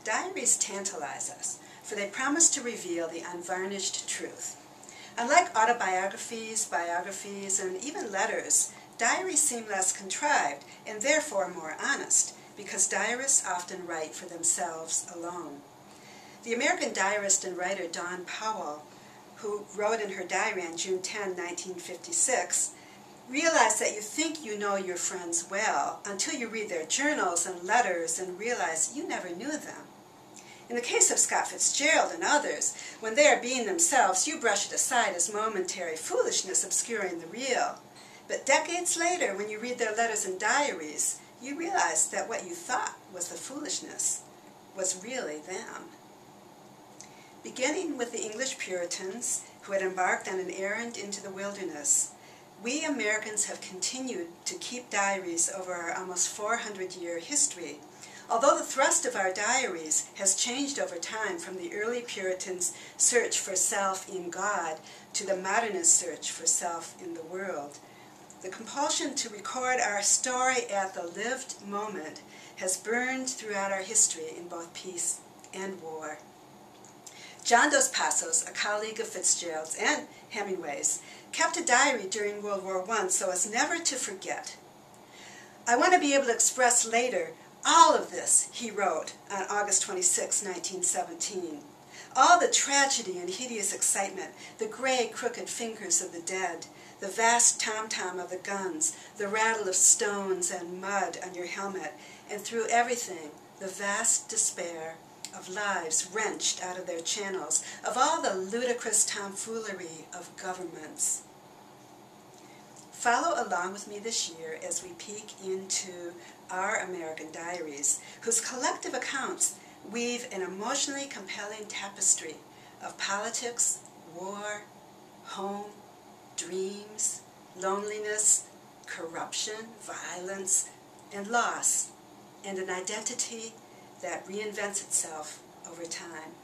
Diaries tantalize us, for they promise to reveal the unvarnished truth. Unlike autobiographies, biographies, and even letters, diaries seem less contrived and therefore more honest, because diarists often write for themselves alone. The American diarist and writer Dawn Powell, who wrote in her diary on June 10, 1956, realized that you think you know your friends well until you read their journals and letters and realize you never knew them. In the case of Scott Fitzgerald and others, when they are being themselves, you brush it aside as momentary foolishness obscuring the real. But decades later, when you read their letters and diaries, you realize that what you thought was the foolishness was really them. Beginning with the English Puritans, who had embarked on an errand into the wilderness, we Americans have continued to keep diaries over our almost 400-year history, although the thrust of our diaries has changed over time from the early Puritans' search for self in God to the modernist search for self in the world. The compulsion to record our story at the lived moment has burned throughout our history in both peace and war. John Dos Passos, a colleague of Fitzgerald's and Hemingway's, kept a diary during World War I so as never to forget. "I want to be able to express later all of this," he wrote on August 26, 1917. "All the tragedy and hideous excitement, the gray, crooked fingers of the dead, the vast tom-tom of the guns, the rattle of stones and mud on your helmet, and through everything, the vast despair of lives wrenched out of their channels, of all the ludicrous tomfoolery of governments." Follow along with me this year as we peek into our American diaries, whose collective accounts weave an emotionally compelling tapestry of politics, war, home, dreams, loneliness, corruption, violence, and loss, and an identity that reinvents itself over time.